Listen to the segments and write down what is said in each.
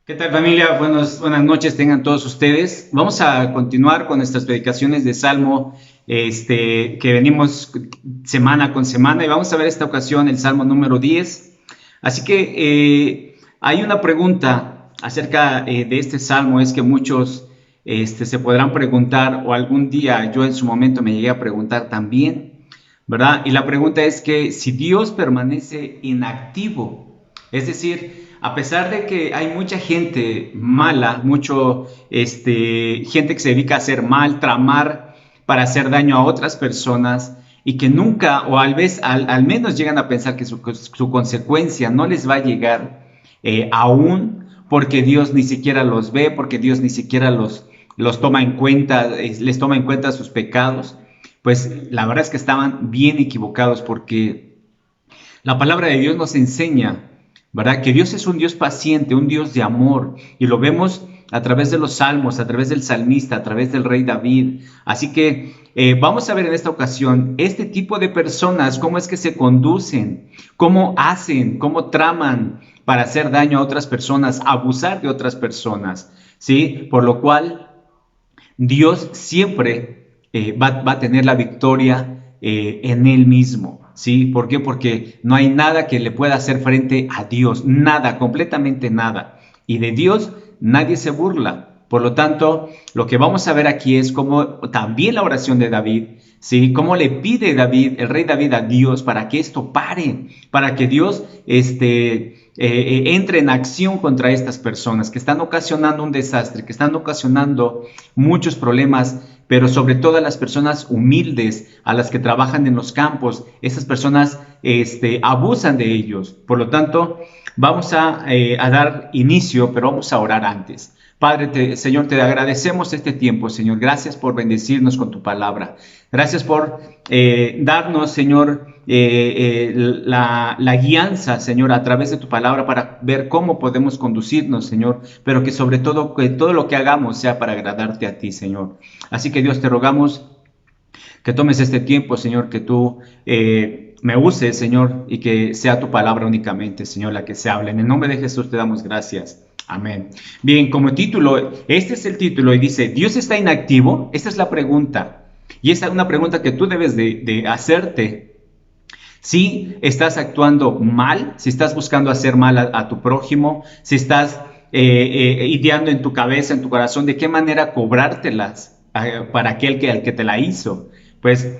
¿Qué tal, familia? Buenas noches tengan todos ustedes. Vamos a continuar con nuestras predicaciones de Salmo, que venimos semana con semana, y vamos a ver esta ocasión el Salmo número 10. Así que hay una pregunta acerca de este Salmo, es que muchos se podrán preguntar, o algún día yo en su momento me llegué a preguntar también, ¿verdad? Y la pregunta es que si Dios permanece inactivo, es decir, a pesar de que hay mucha gente mala, gente que se dedica a hacer mal, tramar para hacer daño a otras personas y que nunca o al menos llegan a pensar que su consecuencia no les va a llegar aún porque Dios ni siquiera los ve, porque Dios ni siquiera los toma en cuenta, les toma en cuenta sus pecados, pues la verdad es que estaban bien equivocados porque la palabra de Dios nos enseña, ¿verdad? Que Dios es un Dios paciente, un Dios de amor, y lo vemos a través de los salmos, a través del salmista, a través del rey David. Así que vamos a ver en esta ocasión este tipo de personas, cómo es que se conducen, cómo hacen, cómo traman para hacer daño a otras personas, abusar de otras personas, ¿sí? Por lo cual Dios siempre va a tener la victoria en Él mismo. ¿Sí? ¿Por qué? Porque no hay nada que le pueda hacer frente a Dios, nada, completamente nada. Y de Dios nadie se burla. Por lo tanto, lo que vamos a ver aquí es cómo también la oración de David, ¿sí? Cómo le pide David, el rey David, a Dios para que esto pare, para que Dios entre en acción contra estas personas que están ocasionando un desastre, que están ocasionando muchos problemas, pero sobre todo a las personas humildes, a las que trabajan en los campos. Esas personas abusan de ellos. Por lo tanto, vamos a dar inicio, pero vamos a orar antes. Padre, Señor, te agradecemos este tiempo, Señor. Gracias por bendecirnos con tu palabra. Gracias por darnos, Señor, la guianza, Señor, a través de tu palabra para ver cómo podemos conducirnos, Señor, pero que sobre todo, que todo lo que hagamos sea para agradarte a ti, Señor. Así que Dios, te rogamos que tomes este tiempo, Señor, que tú me uses, Señor, y que sea tu palabra únicamente, Señor, la que se hable. En el nombre de Jesús te damos gracias. Amén. Bien, como título, este es el título y dice, ¿Dios está inactivo? Esta es la pregunta. Y esta es una pregunta que tú debes de hacerte. Si estás actuando mal, si estás buscando hacer mal a tu prójimo, si estás ideando en tu cabeza, en tu corazón, de qué manera cobrártelas para al que te la hizo, pues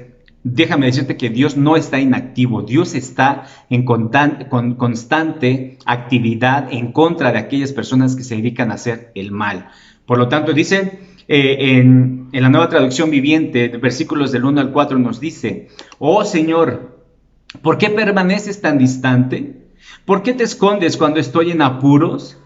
déjame decirte que Dios no está inactivo. Dios está en constante actividad en contra de aquellas personas que se dedican a hacer el mal. Por lo tanto, dice en la Nueva Traducción Viviente, versículos del 1 al 4, nos dice: oh Señor, ¿por qué permaneces tan distante? ¿Por qué te escondes cuando estoy en apuros?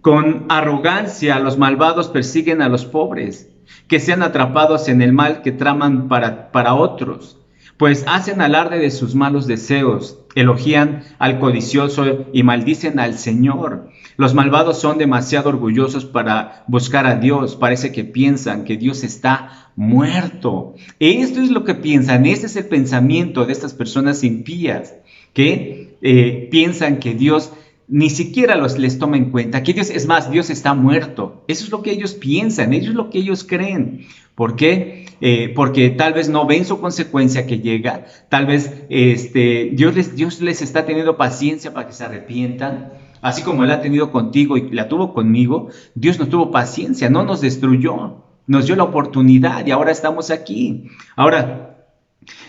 Con arrogancia los malvados persiguen a los pobres, que sean atrapados en el mal que traman para otros, pues hacen alarde de sus malos deseos, elogian al codicioso y maldicen al Señor. Los malvados son demasiado orgullosos para buscar a Dios, parece que piensan que Dios está muerto. Esto es lo que piensan, este es el pensamiento de estas personas impías, que piensan que Dios ni siquiera les toma en cuenta, que Dios, es más, Dios está muerto. Eso es lo que ellos piensan, eso es lo que ellos creen. ¿Por qué? Porque tal vez no ven su consecuencia que llega, tal vez Dios les está teniendo paciencia para que se arrepientan, así como Él ha tenido contigo y la tuvo conmigo. Dios nos tuvo paciencia, no nos destruyó, nos dio la oportunidad y ahora estamos aquí. Ahora,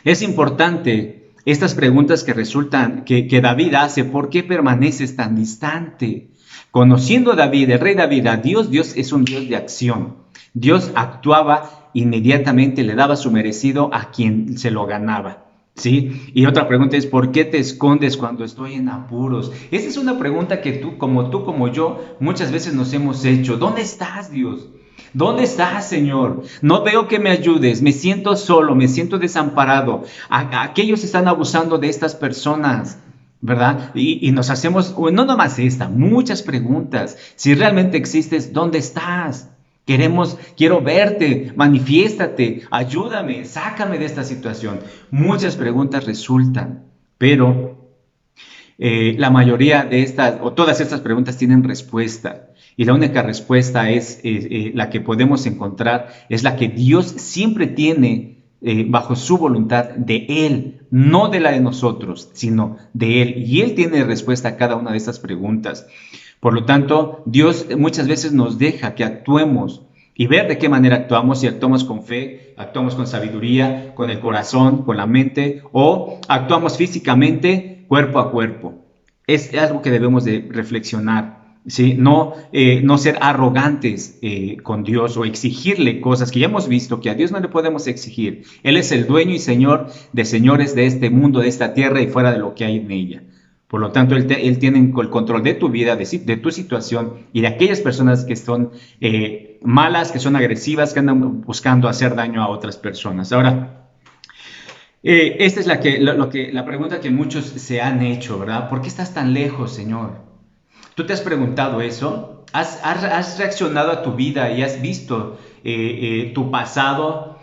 es importante estas preguntas que David hace: ¿por qué permaneces tan distante? Conociendo David, el rey David, a Dios, Dios es un Dios de acción. Dios actuaba inmediatamente, le daba su merecido a quien se lo ganaba, ¿sí? Y otra pregunta es: ¿por qué te escondes cuando estoy en apuros? Esa es una pregunta que tú como yo, muchas veces nos hemos hecho. ¿Dónde estás, Dios? ¿Dónde estás, Señor? No veo que me ayudes, me siento solo, me siento desamparado. Aquellos están abusando de estas personas, ¿verdad? Y nos hacemos, no nomás muchas preguntas. Si realmente existes, ¿dónde estás? Quiero verte, manifiéstate, ayúdame, sácame de esta situación. Muchas preguntas resultan, pero la mayoría de estas, o todas estas preguntas tienen respuesta. Y la única respuesta es la que podemos encontrar, es la que Dios siempre tiene bajo su voluntad de Él, no de la de nosotros, sino de Él. Y Él tiene respuesta a cada una de estas preguntas. Por lo tanto, Dios muchas veces nos deja que actuemos y ver de qué manera actuamos, si actuamos con fe, actuamos con sabiduría, con el corazón, con la mente, o actuamos físicamente, cuerpo a cuerpo. Es algo que debemos de reflexionar. ¿Sí? No ser arrogantes con Dios o exigirle cosas que ya hemos visto que a Dios no le podemos exigir. Él es el dueño y señor de señores de este mundo, de esta tierra y fuera de lo que hay en ella. Por lo tanto, Él tiene el control de tu vida, de tu situación y de aquellas personas que son malas, que son agresivas, que andan buscando hacer daño a otras personas. Ahora, esta es la pregunta que muchos se han hecho, ¿verdad? ¿Por qué estás tan lejos, Señor? ¿Tú te has preguntado eso? ¿Has reaccionado a tu vida y has visto tu pasado?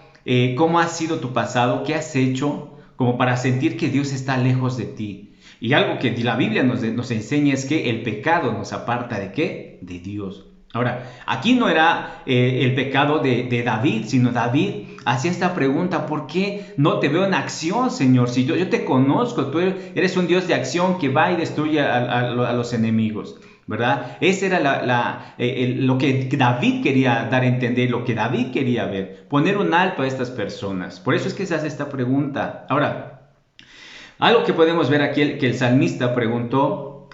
¿Cómo ha sido tu pasado? ¿Qué has hecho como para sentir que Dios está lejos de ti? Y algo que la Biblia nos enseña es que el pecado nos aparta ¿de qué? De Dios. Ahora, aquí no era el pecado de David, sino David hacía esta pregunta: ¿por qué no te veo en acción, Señor? Si yo te conozco, tú eres un Dios de acción que va y destruye a los enemigos, ¿verdad? Ese era lo que David quería dar a entender, lo que David quería ver, poner un alto a estas personas. Por eso es que se hace esta pregunta. Ahora, algo que podemos ver aquí, que el salmista preguntó,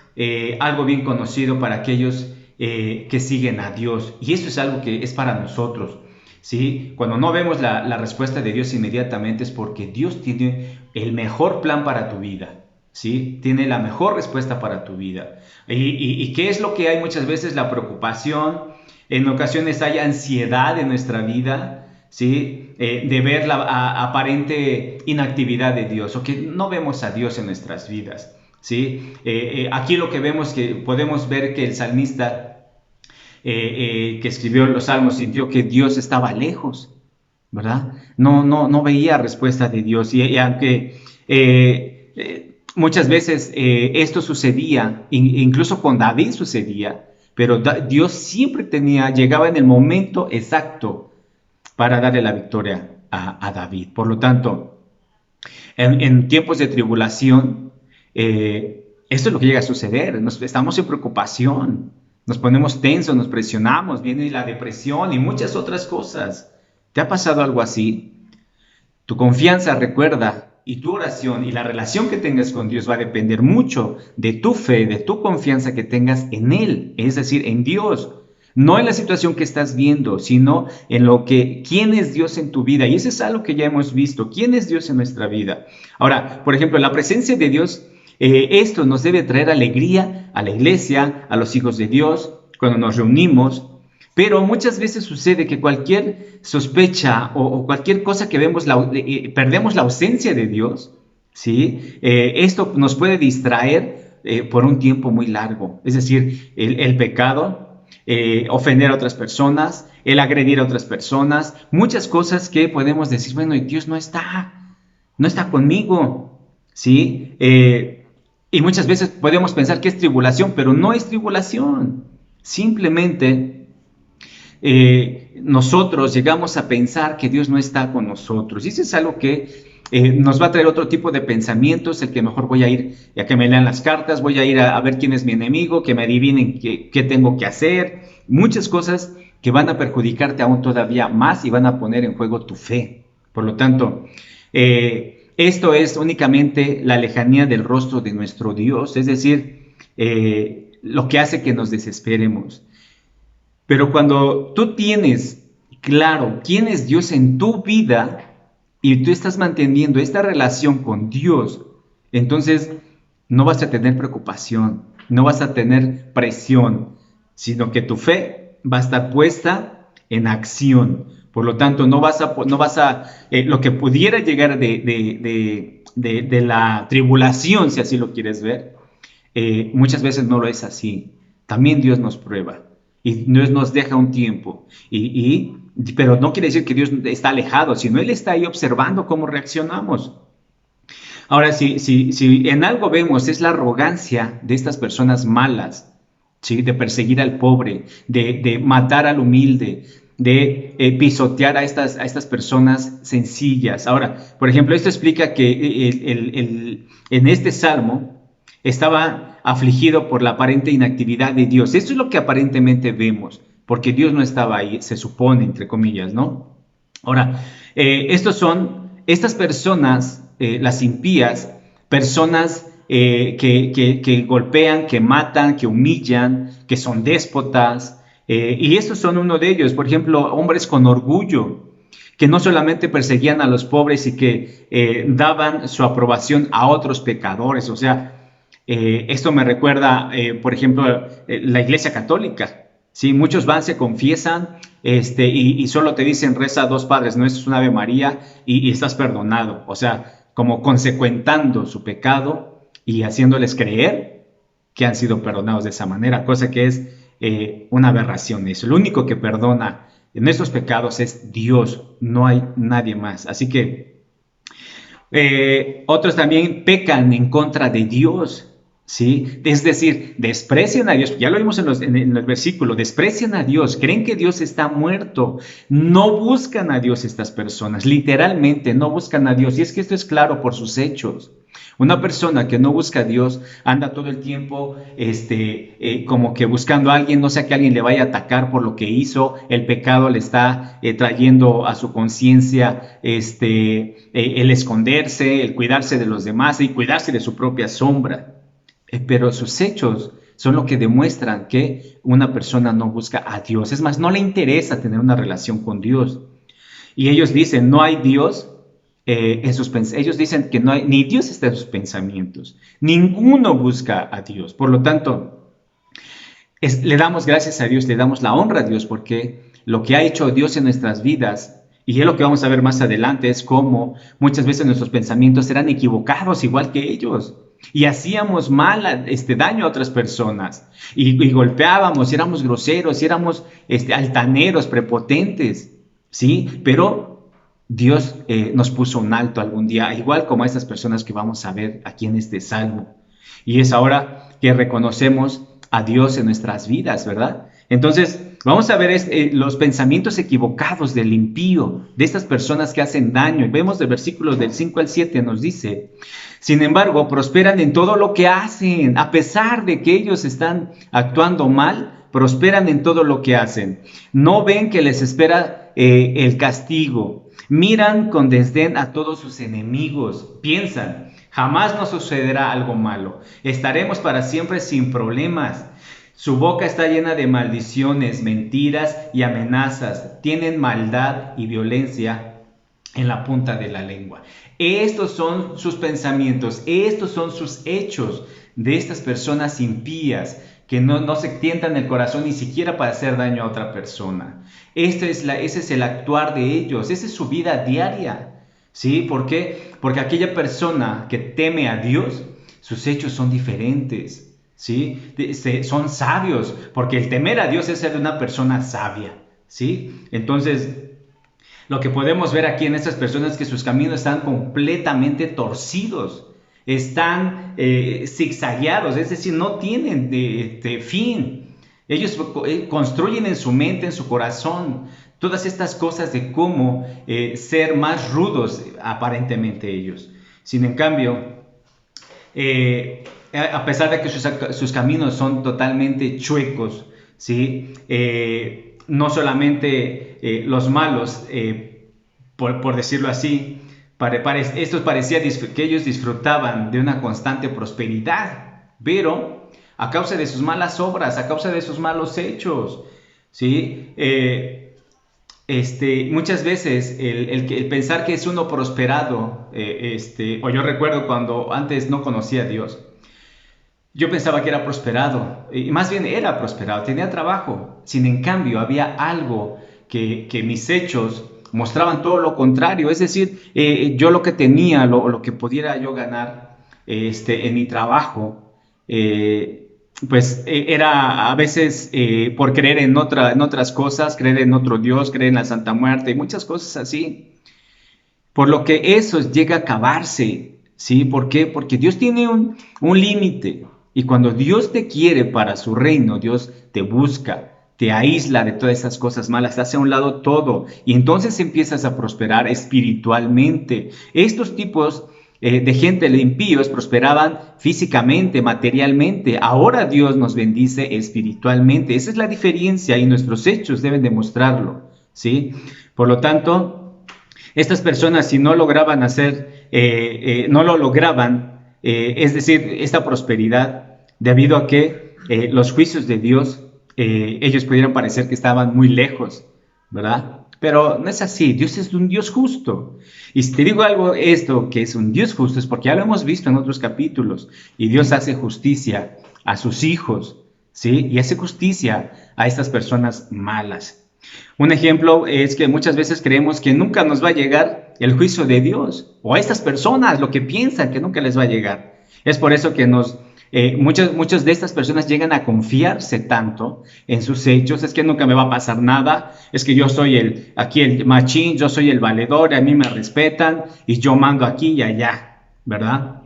algo bien conocido para aquellos que siguen a Dios, y eso es algo que es para nosotros, ¿sí? Cuando no vemos la respuesta de Dios inmediatamente es porque Dios tiene el mejor plan para tu vida, ¿sí? Tiene la mejor respuesta para tu vida. ¿Y qué es lo que hay muchas veces? La preocupación, en ocasiones hay ansiedad en nuestra vida, ¿sí? De ver la aparente inactividad de Dios, o que no vemos a Dios en nuestras vidas, ¿sí? Aquí lo que vemos, que podemos ver que el salmista que escribió los salmos sintió que Dios estaba lejos, ¿verdad? No veía respuesta de Dios, y aunque muchas veces esto sucedía, incluso con David sucedía, pero Dios siempre llegaba en el momento exacto para darle la victoria a David. Por lo tanto, en tiempos de tribulación, esto es lo que llega a suceder. Estamos en preocupación, nos ponemos tensos, nos presionamos, viene la depresión y muchas otras cosas. ¿Te ha pasado algo así? Tu confianza, recuerda, y tu oración y la relación que tengas con Dios va a depender mucho de tu fe, de tu confianza que tengas en Él, es decir, en Dios. No en la situación que estás viendo, sino en quién es Dios en tu vida. Y eso es algo que ya hemos visto. ¿Quién es Dios en nuestra vida? Ahora, por ejemplo, la presencia de Dios, esto nos debe traer alegría a la iglesia, a los hijos de Dios, cuando nos reunimos. Pero muchas veces sucede que cualquier sospecha o cualquier cosa que vemos, perdemos la ausencia de Dios, ¿sí? Esto nos puede distraer por un tiempo muy largo. Es decir, el pecado, ofender a otras personas, el agredir a otras personas, muchas cosas que podemos decir, bueno, Dios no está conmigo, ¿sí? Y muchas veces podemos pensar que es tribulación, pero no es tribulación. Simplemente nosotros llegamos a pensar que Dios no está con nosotros. Y eso es algo que nos va a traer otro tipo de pensamientos, el que mejor voy a ir a que me lean las cartas, voy a ir a ver quién es mi enemigo, que me adivinen qué tengo que hacer. Muchas cosas que van a perjudicarte aún todavía más y van a poner en juego tu fe. Por lo tanto, esto es únicamente la lejanía del rostro de nuestro Dios, es decir, lo que hace que nos desesperemos. Pero cuando tú tienes claro quién es Dios en tu vida y tú estás manteniendo esta relación con Dios, entonces no vas a tener preocupación, no vas a tener presión, sino que tu fe va a estar puesta en acción. Por lo tanto, no vas a lo que pudiera llegar de la tribulación, si así lo quieres ver, muchas veces no lo es así. También Dios nos prueba. Y Dios nos deja un tiempo, pero no quiere decir que Dios está alejado, sino Él está ahí observando cómo reaccionamos. Ahora, si en algo vemos es la arrogancia de estas personas malas, ¿sí? De perseguir al pobre, de matar al humilde, de pisotear a estas personas sencillas. Ahora, por ejemplo, esto explica que en este salmo estaba afligido por la aparente inactividad de Dios. Esto es lo que aparentemente vemos, porque Dios no estaba ahí, se supone, entre comillas, ¿no? Ahora, estas personas, las impías, personas que golpean, que matan, que humillan, que son déspotas, y estos son uno de ellos. Por ejemplo, hombres con orgullo, que no solamente perseguían a los pobres y que daban su aprobación a otros pecadores. O sea, esto me recuerda, por ejemplo, la Iglesia Católica. Sí, muchos van, se confiesan, y solo te dicen reza 2 Padres Nuestros, un Ave María y estás perdonado. O sea, como consecuentando su pecado y haciéndoles creer que han sido perdonados de esa manera, cosa que es una aberración eso. Lo único que perdona nuestros pecados es Dios, no hay nadie más. Así que otros también pecan en contra de Dios. ¿Sí? Es decir, desprecian a Dios, ya lo vimos en el versículo, desprecian a Dios, creen que Dios está muerto, no buscan a Dios estas personas, literalmente no buscan a Dios, y es que esto es claro por sus hechos. Una persona que no busca a Dios anda todo el tiempo como que buscando a alguien, no sea que alguien le vaya a atacar por lo que hizo, el pecado le está trayendo a su conciencia el esconderse, el cuidarse de los demás y cuidarse de su propia sombra. Pero sus hechos son lo que demuestran que una persona no busca a Dios. Es más, no le interesa tener una relación con Dios. Y ellos dicen, no hay Dios ellos dicen que no hay, ni Dios está en sus pensamientos. Ninguno busca a Dios. Por lo tanto, le damos gracias a Dios, le damos la honra a Dios, porque lo que ha hecho Dios en nuestras vidas, y es lo que vamos a ver más adelante, es cómo muchas veces nuestros pensamientos eran equivocados igual que ellos. Y hacíamos daño a otras personas, y golpeábamos, y éramos groseros, y éramos altaneros, prepotentes, ¿sí? Pero Dios nos puso un alto algún día, igual como a estas personas que vamos a ver aquí en este salmo. Y es ahora que reconocemos a Dios en nuestras vidas, ¿verdad? Entonces, vamos a ver los pensamientos equivocados del impío, de estas personas que hacen daño. Y vemos del versículo del 5 al 7 nos dice: sin embargo, prosperan en todo lo que hacen, a pesar de que ellos están actuando mal, prosperan en todo lo que hacen. No ven que les espera el castigo. Miran con desdén a todos sus enemigos. Piensan, jamás nos sucederá algo malo. Estaremos para siempre sin problemas. Su boca está llena de maldiciones, mentiras y amenazas. Tienen maldad y violencia en la punta de la lengua. Estos son sus pensamientos, estos son sus hechos de estas personas impías que no se tientan el corazón ni siquiera para hacer daño a otra persona. Ese es el actuar de ellos, esa es su vida diaria. ¿Sí? ¿Por qué? Porque aquella persona que teme a Dios, sus hechos son diferentes. ¿Sí? Son sabios, porque el temer a Dios es ser de una persona sabia. ¿Sí? Entonces, lo que podemos ver aquí en estas personas es que sus caminos están completamente torcidos, están zigzagueados, es decir, no tienen fin. Ellos construyen en su mente, en su corazón, todas estas cosas de cómo ser más rudos aparentemente ellos. Sin en cambio, a pesar de que sus caminos son totalmente chuecos, ¿sí? No solamente los malos, por decirlo así, estos parecía que ellos disfrutaban de una constante prosperidad, pero a causa de sus malas obras, a causa de sus malos hechos, ¿sí? Muchas veces el pensar que es uno prosperado, o yo recuerdo cuando antes no conocía a Dios, yo pensaba que era prosperado, y más bien era prosperado, tenía trabajo. Sin en cambio, había algo que mis hechos mostraban todo lo contrario. Es decir, yo lo que tenía, lo que pudiera yo ganar en mi trabajo, era a veces por creer en otras cosas, creer en otro Dios, creer en la Santa Muerte y muchas cosas así. Por lo que eso llega a acabarse, ¿sí? ¿Por qué? Porque Dios tiene un límite. Y cuando Dios te quiere para su reino, Dios te busca, te aísla de todas esas cosas malas, te hace a un lado todo, y entonces empiezas a prosperar espiritualmente. Estos tipos de gente impíos prosperaban físicamente, materialmente. Ahora Dios nos bendice espiritualmente. Esa es la diferencia y nuestros hechos deben demostrarlo, ¿sí? Por lo tanto, estas personas, si no lograban no lo lograban, es decir, esta prosperidad, debido a que los juicios de Dios, ellos pudieran parecer que estaban muy lejos, ¿verdad? Pero no es así. Dios es un Dios justo. Y si te digo algo, esto que es un Dios justo, es porque ya lo hemos visto en otros capítulos. Y Dios hace justicia a sus hijos, ¿sí? Y hace justicia a estas personas malas. Un ejemplo es que muchas veces creemos que nunca nos va a llegar el juicio de Dios, o a estas personas lo que piensan que nunca les va a llegar. Es por eso que muchas de estas personas llegan a confiarse tanto en sus hechos. Es que nunca me va a pasar nada, es que yo soy el machín, yo soy el valedor, a mí me respetan y yo mando aquí y allá, ¿verdad?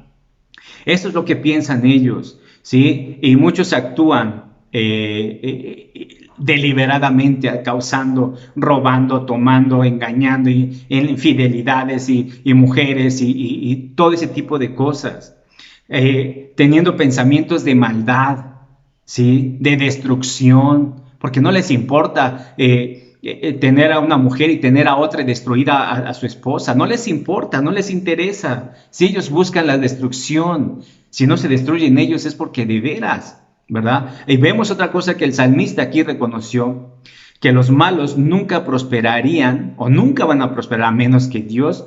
Eso es lo que piensan ellos, ¿sí? Y muchos actúan deliberadamente, causando, robando, tomando, engañando, y infidelidades y mujeres y todo ese tipo de cosas. Teniendo pensamientos de maldad, ¿sí? De destrucción, porque no les importa tener a una mujer y tener a otra y destruir a su esposa. No les importa, no les interesa. Si ellos buscan la destrucción, si no se destruyen ellos es porque de veras, ¿verdad? Y vemos otra cosa que el salmista aquí reconoció, que los malos nunca prosperarían o nunca van a prosperar a menos que Dios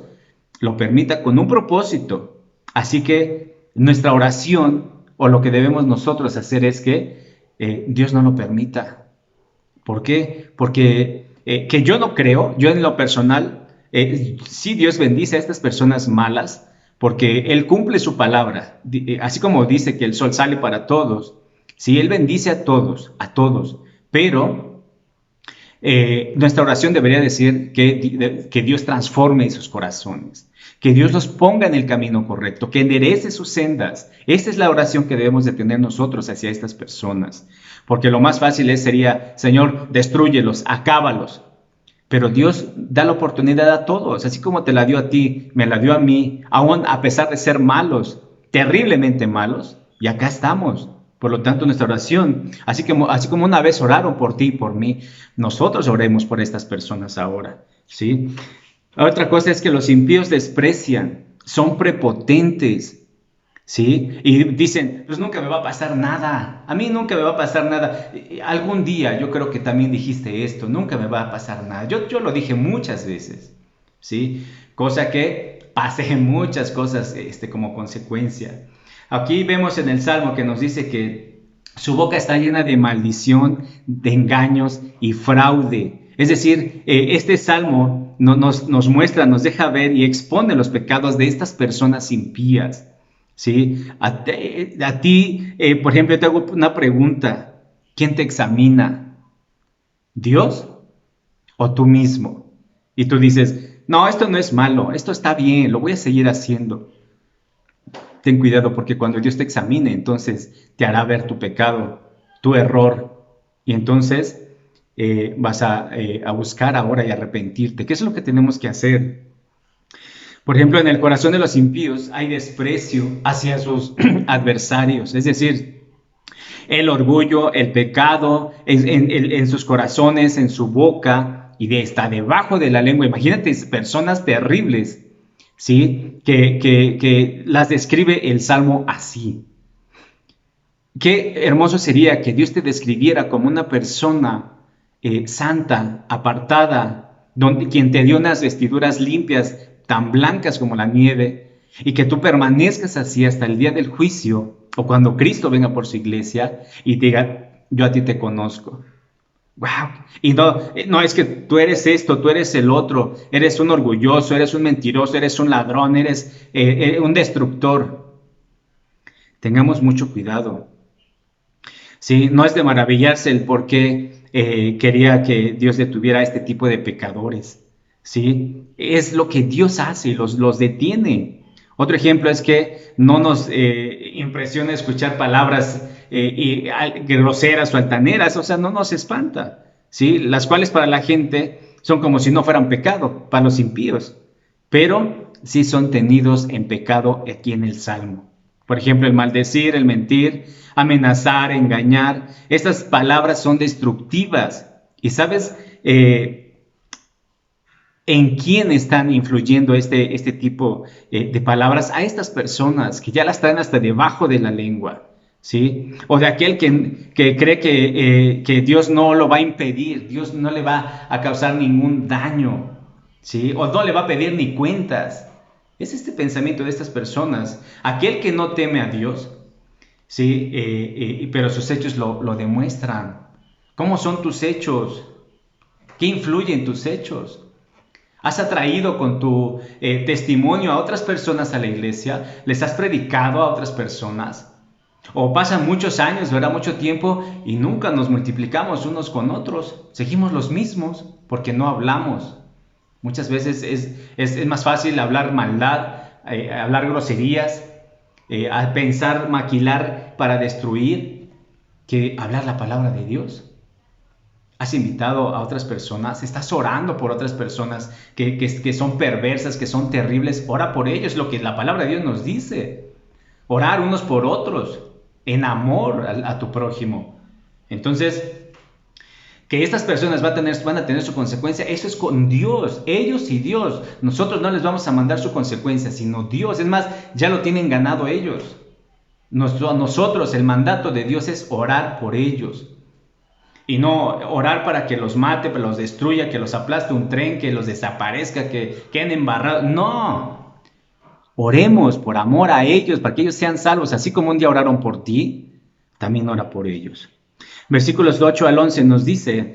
lo permita con un propósito. Así que nuestra oración, o lo que debemos nosotros hacer, es que Dios no lo permita. ¿Por qué? Porque que yo no creo, yo en lo personal, sí, Dios bendice a estas personas malas, porque Él cumple su palabra, así como dice que el sol sale para todos. Sí, Él bendice a todos, pero nuestra oración debería decir que Dios transforme sus corazones, que Dios los ponga en el camino correcto, que enderece sus sendas. Esta es la oración que debemos de tener nosotros hacia estas personas, porque lo más fácil sería, Señor, destrúyelos, acábalos. Pero Dios da la oportunidad a todos, así como te la dio a ti, me la dio a mí, aún a pesar de ser malos, terriblemente malos, y acá estamos. Por lo tanto, nuestra oración, así como una vez oraron por ti y por mí, nosotros oremos por estas personas ahora, ¿sí? Otra cosa es que los impíos desprecian, son prepotentes, ¿sí? Y dicen, pues nunca me va a pasar nada, a mí nunca me va a pasar nada. Algún día yo creo que también dijiste esto, nunca me va a pasar nada. Yo lo dije muchas veces, ¿sí? Cosa que pasé muchas cosas como consecuencia. Aquí vemos en el Salmo que nos dice que su boca está llena de maldición, de engaños y fraude. Es decir, este Salmo nos muestra, nos deja ver y expone los pecados de estas personas impías, ¿sí? A ti, por ejemplo, te hago una pregunta. ¿Quién te examina? ¿Dios o tú mismo? Y tú dices, no, esto no es malo, esto está bien, lo voy a seguir haciendo. Ten cuidado, porque cuando Dios te examine, entonces te hará ver tu pecado, tu error, y entonces vas a buscar ahora y arrepentirte. ¿Qué es lo que tenemos que hacer? Por ejemplo, en el corazón de los impíos hay desprecio hacia sus adversarios, es decir, el orgullo, el pecado en sus corazones, en su boca, y está debajo de la lengua. Imagínate, personas terribles, ¿sí? Que las describe el Salmo así. Qué hermoso sería que Dios te describiera como una persona santa, apartada, quien te dio unas vestiduras limpias, tan blancas como la nieve, y que tú permanezcas así hasta el día del juicio, o cuando Cristo venga por su iglesia y diga, yo a ti te conozco. ¡Wow! Y no es que tú eres esto, tú eres el otro, eres un orgulloso, eres un mentiroso, eres un ladrón, eres un destructor. Tengamos mucho cuidado. Sí, no es de maravillarse el por qué quería que Dios detuviera a este tipo de pecadores. ¿Sí? Es lo que Dios hace, los detiene. Otro ejemplo es que no nos impresiona escuchar palabras groseras o altaneras, o sea, no nos espanta, ¿sí? Las cuales para la gente son como si no fueran pecado, para los impíos, pero sí son tenidos en pecado aquí en el Salmo. Por ejemplo, el maldecir, el mentir, amenazar, engañar, estas palabras son destructivas. ¿Y sabes en quién están influyendo este tipo de palabras? A estas personas que ya las traen hasta debajo de la lengua, ¿sí? O de aquel que cree que Dios no lo va a impedir, Dios no le va a causar ningún daño, ¿sí? O no le va a pedir ni cuentas. Es este pensamiento de estas personas. Aquel que no teme a Dios, ¿sí? Pero sus hechos lo demuestran. ¿Cómo son tus hechos? ¿Qué influye en tus hechos? ¿Has atraído con tu testimonio a otras personas a la iglesia? ¿Les has predicado a otras personas? O pasan muchos años, ¿verdad? Mucho tiempo y nunca nos multiplicamos unos con otros. Seguimos los mismos porque no hablamos. Muchas veces es más fácil hablar maldad, hablar groserías, pensar, maquilar para destruir, que hablar la palabra de Dios. ¿Has invitado a otras personas? ¿Estás orando por otras personas que son perversas, que son terribles? Ora por ellos, lo que la palabra de Dios nos dice. Orar unos por otros, en amor a tu prójimo. Entonces, que estas personas van a tener su consecuencia, eso es con Dios, ellos y Dios. Nosotros no les vamos a mandar su consecuencia, sino Dios. Es más, ya lo tienen ganado ellos. Nosotros, el mandato de Dios es orar por ellos. Y no orar para que los mate, para los destruya, que los aplaste un tren, que los desaparezca, que queden embarrados. No. Oremos por amor a ellos, para que ellos sean salvos. Así como un día oraron por ti, también ora por ellos. Versículos 8 al 11 nos dice: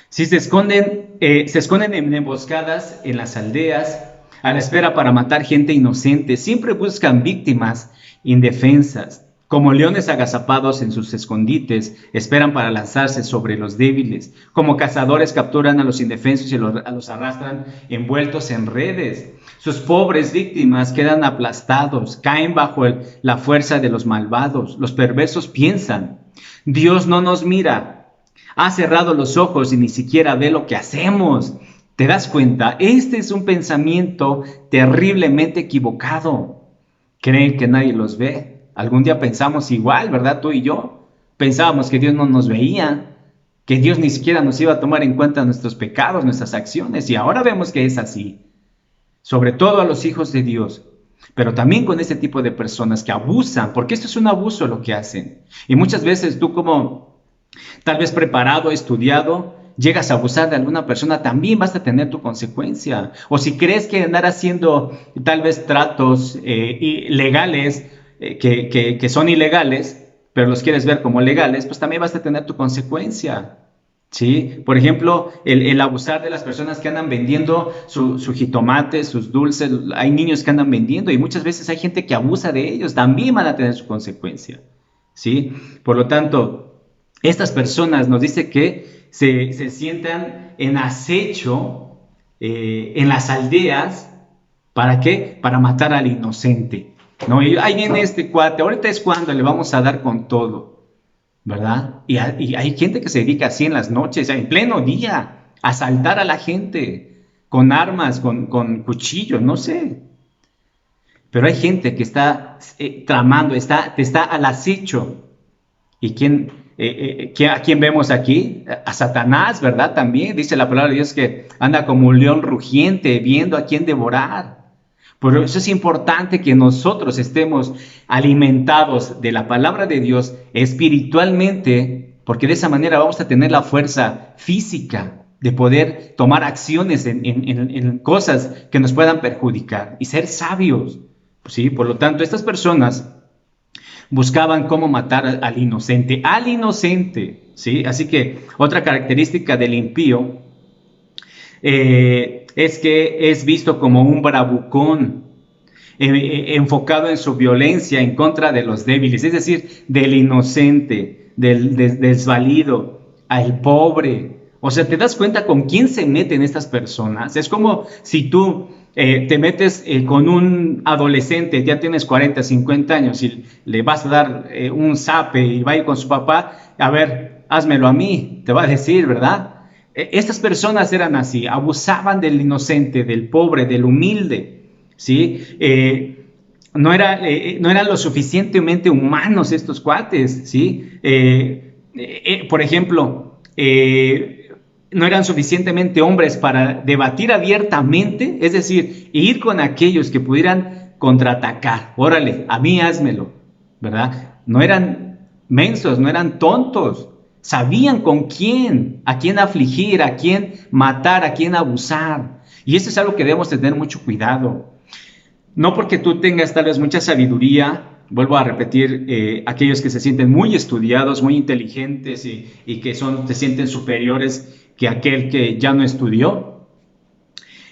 si se esconden en emboscadas en las aldeas, a la espera para matar gente inocente, siempre buscan víctimas indefensas. Como leones agazapados en sus escondites, esperan para lanzarse sobre los débiles. Como cazadores capturan a los indefensos y los arrastran envueltos en redes. Sus pobres víctimas quedan aplastados, caen bajo la fuerza de los malvados. Los perversos piensan: Dios no nos mira, ha cerrado los ojos y ni siquiera ve lo que hacemos. ¿Te das cuenta? Este es un pensamiento terriblemente equivocado. Creen que nadie los ve. Algún día pensamos igual, ¿verdad? Tú y yo. Pensábamos que Dios no nos veía, que Dios ni siquiera nos iba a tomar en cuenta nuestros pecados, nuestras acciones, y ahora vemos que es así. Sobre todo a los hijos de Dios, pero también con este tipo de personas que abusan, porque esto es un abuso lo que hacen. Y muchas veces tú, como tal vez preparado, estudiado, llegas a abusar de alguna persona, también vas a tener tu consecuencia. O si crees que andar haciendo tal vez tratos legales, que son ilegales, pero los quieres ver como legales, pues también vas a tener tu consecuencia, ¿sí? Por ejemplo, el abusar de las personas que andan vendiendo su jitomate, sus dulces. Hay niños que andan vendiendo y muchas veces hay gente que abusa de ellos, también van a tener su consecuencia, ¿sí? Por lo tanto, estas personas nos dice que se sientan en acecho en las aldeas. ¿Para qué? Para matar al inocente. No, y ahí viene este cuate, ahorita es cuando le vamos a dar con todo, ¿verdad? Y hay gente que se dedica así en las noches, en pleno día, a asaltar a la gente con armas, con cuchillos, no sé. Pero hay gente que está tramando, está al acecho. ¿Y a quién vemos aquí? A Satanás, ¿verdad? También dice la palabra de Dios que anda como un león rugiente, viendo a quién devorar. Por eso es importante que nosotros estemos alimentados de la palabra de Dios espiritualmente, porque de esa manera vamos a tener la fuerza física de poder tomar acciones en cosas que nos puedan perjudicar y ser sabios, ¿sí? Por lo tanto, estas personas buscaban cómo matar al inocente, ¿sí? Así que otra característica del impío es que es visto como un bravucón, enfocado en su violencia en contra de los débiles, es decir, del inocente, del desvalido, al pobre. O sea, ¿te das cuenta con quién se meten estas personas? Es como si tú te metes con un adolescente, ya tienes 40, 50 años y le vas a dar un zape y va a ir con su papá, a ver, házmelo a mí, te va a decir, ¿verdad? Estas personas eran así, abusaban del inocente, del pobre, del humilde, ¿sí? No eran lo suficientemente humanos estos cuates, ¿sí? Por ejemplo, no eran suficientemente hombres para debatir abiertamente, es decir, ir con aquellos que pudieran contraatacar. Órale, a mí házmelo, ¿verdad? No eran mensos, no eran tontos. Sabían con quién, a quién afligir, a quién matar, a quién abusar. Y eso es algo que debemos tener mucho cuidado. No porque tú tengas tal vez mucha sabiduría, vuelvo a repetir, aquellos que se sienten muy estudiados, muy inteligentes y que se sienten superiores que aquel que ya no estudió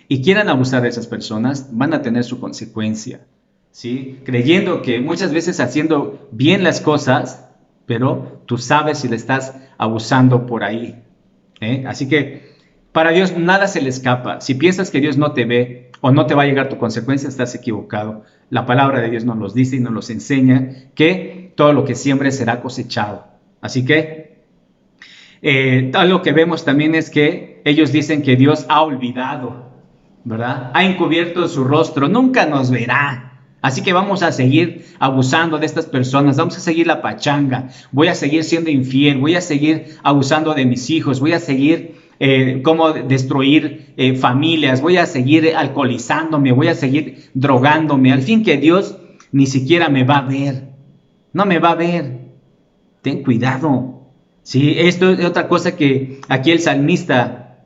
y quieran abusar de esas personas, van a tener su consecuencia, ¿sí? Creyendo que muchas veces haciendo bien las cosas, pero tú sabes si le estás abusando por ahí, ¿eh? Así que para Dios nada se le escapa. Si piensas que Dios no te ve o no te va a llegar tu consecuencia, estás equivocado. La palabra de Dios nos los dice y nos los enseña que todo lo que siembres será cosechado. Así que algo que vemos también es que ellos dicen que Dios ha olvidado, ¿verdad? Ha encubierto su rostro, nunca nos verá. Así que vamos a seguir abusando de estas personas, vamos a seguir la pachanga, voy a seguir siendo infiel, voy a seguir abusando de mis hijos, voy a seguir cómo destruir familias, voy a seguir alcoholizándome, voy a seguir drogándome, al fin que Dios ni siquiera me va a ver, no me va a ver. Ten cuidado. Sí, esto es otra cosa que aquí el salmista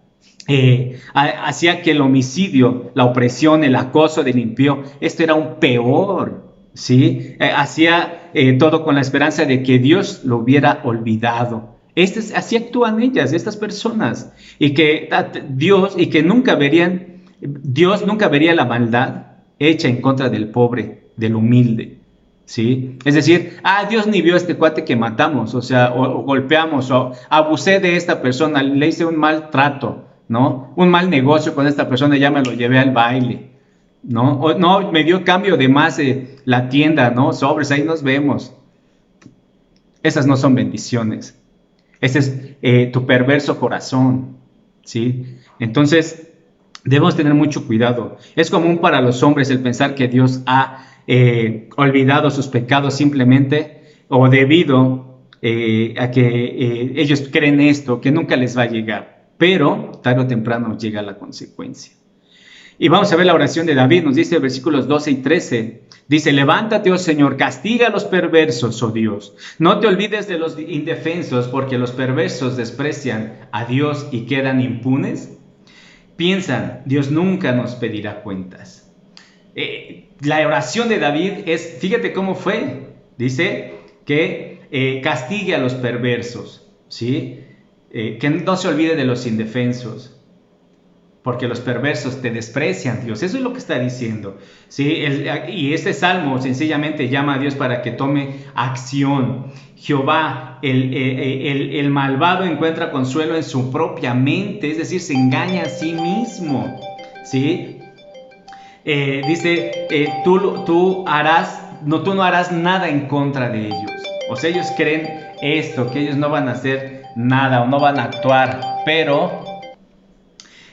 hacía que el homicidio, la opresión, el acoso del impío, esto era un peor, ¿sí? Hacía todo con la esperanza de que Dios lo hubiera olvidado. Así actúan ellas, estas personas, y que Dios nunca vería la maldad hecha en contra del pobre, del humilde. ¿Sí? Es decir, Dios ni vio a este cuate que matamos, o golpeamos, o abusé de esta persona, le hice un mal trato, ¿no? Un mal negocio con esta persona, ya me lo llevé al baile, ¿no? O no, me dio cambio de más la tienda, ¿no? Sobres, ahí nos vemos. Esas no son bendiciones. Ese es tu perverso corazón, ¿sí? Entonces, debemos tener mucho cuidado. Es común para los hombres el pensar que Dios ha olvidado sus pecados simplemente o debido a que ellos creen esto, que nunca les va a llegar, pero tarde o temprano llega la consecuencia. Y vamos a ver la oración de David, nos dice versículos 12 y 13, dice: levántate, oh Señor, castiga a los perversos, oh Dios, no te olvides de los indefensos, porque los perversos desprecian a Dios y quedan impunes. Piensan, Dios nunca nos pedirá cuentas. La oración de David es, fíjate cómo fue, dice que castigue a los perversos, ¿sí? Que no se olvide de los indefensos, porque los perversos te desprecian, Dios. Eso es lo que está diciendo, ¿sí? Y este salmo sencillamente llama a Dios para que tome acción. Jehová, el malvado encuentra consuelo en su propia mente, es decir, se engaña a sí mismo, ¿sí? Dice, tú no harás nada en contra de ellos. O sea, ellos creen esto, que ellos no van a hacer nada o no van a actuar, pero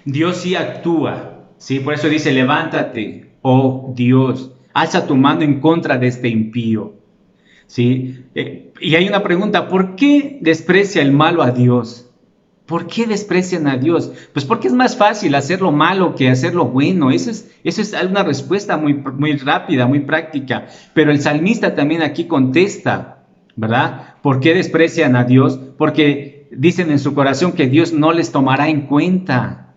Dios sí actúa, ¿sí? Por eso dice: levántate, oh Dios, alza tu mano en contra de este impío, ¿sí? Y hay una pregunta: ¿por qué desprecia el malo a Dios? ¿Por qué desprecian a Dios? Pues porque es más fácil hacer lo malo que hacer lo bueno. Eso es una respuesta muy, muy rápida, muy práctica. Pero el salmista también aquí contesta, ¿verdad? ¿Por qué desprecian a Dios? Porque dicen en su corazón que Dios no les tomará en cuenta.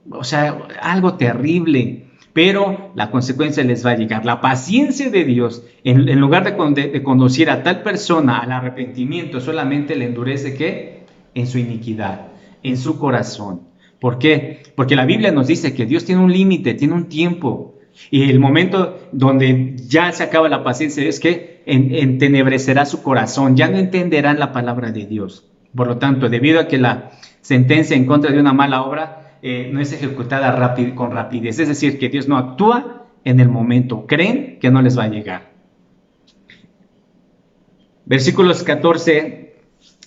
O sea, algo terrible. Pero la consecuencia les va a llegar. La paciencia de Dios, en lugar de conducir a tal persona al arrepentimiento, solamente le endurece, ¿qué? En su iniquidad, en su corazón. ¿Por qué? Porque la Biblia nos dice que Dios tiene un límite, tiene un tiempo. Y el momento donde ya se acaba la paciencia es que entenebrecerá su corazón. Ya no entenderán la palabra de Dios. Por lo tanto, debido a que la sentencia en contra de una mala obra no es ejecutada con rapidez. Es decir, que Dios no actúa en el momento. Creen que no les va a llegar. Versículos 14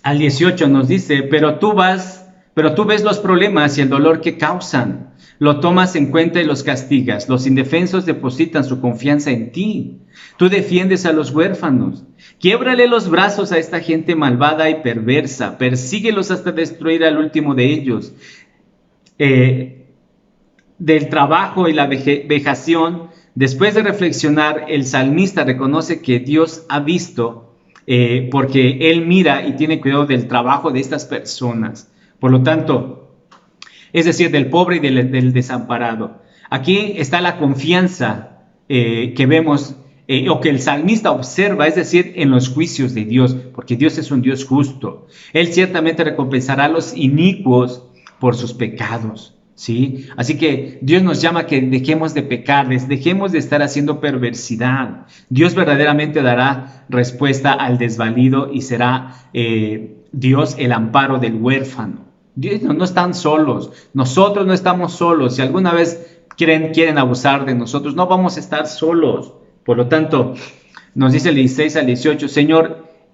al 18 nos dice, pero tú ves los problemas y el dolor que causan. Lo tomas en cuenta y los castigas. Los indefensos depositan su confianza en ti. Tú defiendes a los huérfanos. Quiébrale los brazos a esta gente malvada y perversa. Persíguelos hasta destruir al último de ellos. Del trabajo y la vejación, después de reflexionar, el salmista reconoce que Dios ha visto, porque Él mira y tiene cuidado del trabajo de estas personas. Por lo tanto, es decir, del pobre y del desamparado. Aquí está la confianza que vemos, o que el salmista observa, es decir, en los juicios de Dios, porque Dios es un Dios justo. Él ciertamente recompensará a los inicuos por sus pecados, ¿sí? Así que Dios nos llama a que dejemos de pecar, dejemos de estar haciendo perversidad. Dios verdaderamente dará respuesta al desvalido y será Dios el amparo del huérfano. Dios no están solos, nosotros no estamos solos. Si alguna vez quieren abusar de nosotros, no vamos a estar solos. Por lo tanto, nos dice el 16 al 18,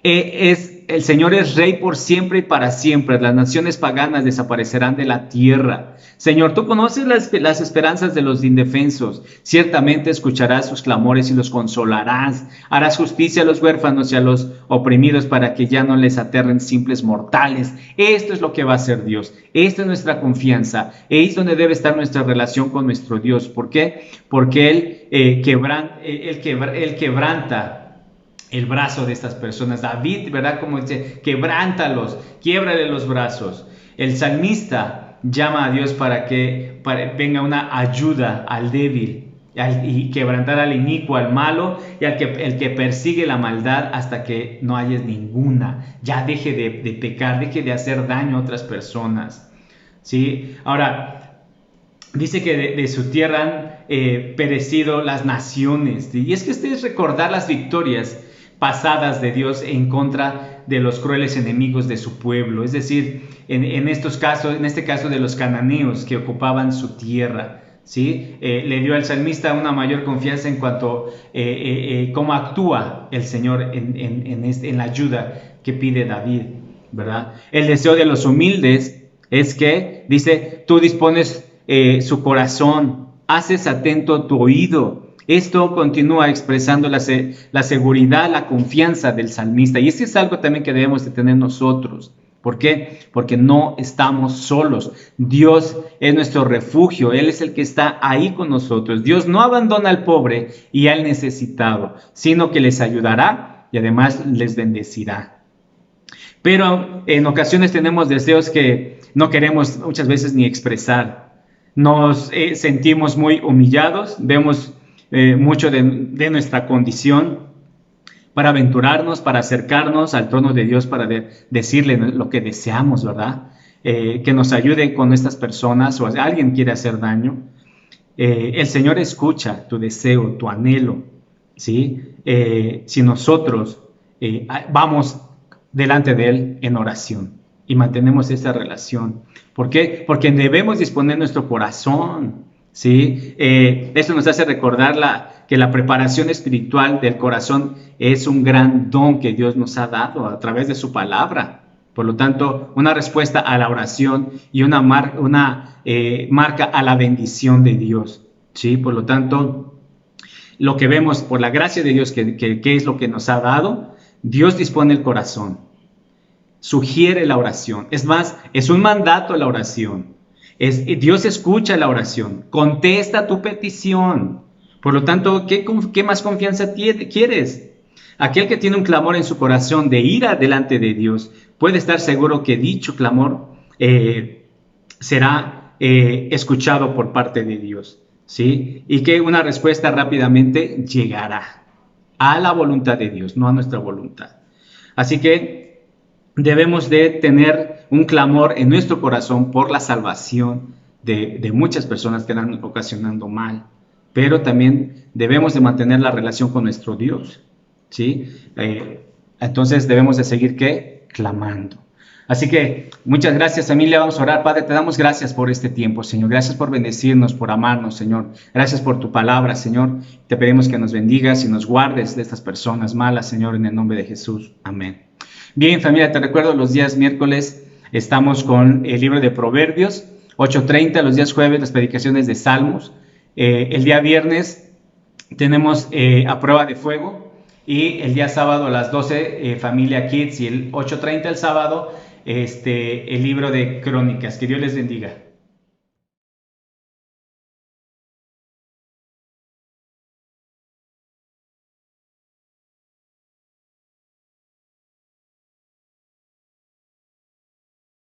el Señor es rey por siempre y para siempre. Las naciones paganas desaparecerán de la tierra. Señor, tú conoces las esperanzas de los indefensos. Ciertamente escucharás sus clamores y los consolarás. Harás justicia a los huérfanos y a los oprimidos para que ya no les aterren simples mortales. Esto es lo que va a hacer Dios. Esta es nuestra confianza. Es donde debe estar nuestra relación con nuestro Dios. ¿Por qué? Porque Él quebranta el brazo de estas personas. David, ¿verdad? Como dice, quebrántalos, quiébrale los brazos. El salmista llama a Dios para que venga una ayuda al débil y quebrantar al inicuo, al malo y el que persigue la maldad hasta que no haya ninguna. Ya deje de pecar, deje de hacer daño a otras personas, ¿sí? Ahora, dice que de su tierra han perecido las naciones, ¿sí? Y es que este es recordar las victorias pasadas de Dios en contra de los crueles enemigos de su pueblo, es decir, en este caso de los cananeos que ocupaban su tierra, ¿sí? Le dio al salmista una mayor confianza en cuanto a cómo actúa el Señor en la ayuda que pide David, ¿verdad? El deseo de los humildes es que, dice, tú dispones su corazón, haces atento tu oído. Esto continúa expresando la seguridad, la confianza del salmista. Y eso es algo también que debemos de tener nosotros. ¿Por qué? Porque no estamos solos. Dios es nuestro refugio. Él es el que está ahí con nosotros. Dios no abandona al pobre y al necesitado, sino que les ayudará y además les bendecirá. Pero en ocasiones tenemos deseos que no queremos muchas veces ni expresar. Nos sentimos muy humillados, vemos mucho de nuestra condición para aventurarnos, para acercarnos al trono de Dios, para decirle lo que deseamos, ¿verdad? Que nos ayude con estas personas o alguien quiere hacer daño. El Señor escucha tu deseo, tu anhelo, ¿sí? Si nosotros vamos delante de Él en oración y mantenemos esta relación. ¿Por qué? Porque debemos disponer nuestro corazón, ¿sí? Esto nos hace recordar que la preparación espiritual del corazón es un gran don que Dios nos ha dado a través de su palabra. Por lo tanto, una respuesta a la oración y una marca a la bendición de Dios, ¿sí? Por lo tanto, lo que vemos por la gracia de Dios, que es lo que nos ha dado, Dios dispone el corazón, sugiere la oración. Es más, es un mandato la oración. Dios escucha la oración, contesta tu petición. Por lo tanto, ¿qué más confianza quieres? Aquel que tiene un clamor en su corazón de ir adelante de Dios puede estar seguro que dicho clamor será escuchado por parte de Dios, ¿sí? Y que una respuesta rápidamente llegará a la voluntad de Dios, no a nuestra voluntad. Así que debemos de tener un clamor en nuestro corazón por la salvación de muchas personas que están ocasionando mal, pero también debemos de mantener la relación con nuestro Dios, ¿sí? Entonces debemos de seguir, ¿qué? Clamando. Así que muchas gracias, familia. Vamos a orar. Padre, te damos gracias por este tiempo, Señor. Gracias por bendecirnos, por amarnos, Señor. Gracias por tu palabra, Señor. Te pedimos que nos bendigas y nos guardes de estas personas malas, Señor, en el nombre de Jesús. Amén. Bien, familia, te recuerdo, los días miércoles estamos con el libro de Proverbios, 8:30, los días jueves las predicaciones de Salmos. El día viernes tenemos a prueba de fuego, y el día sábado a las 12 familia Kids, y el 8:30 el sábado el libro de Crónicas. Que Dios les bendiga.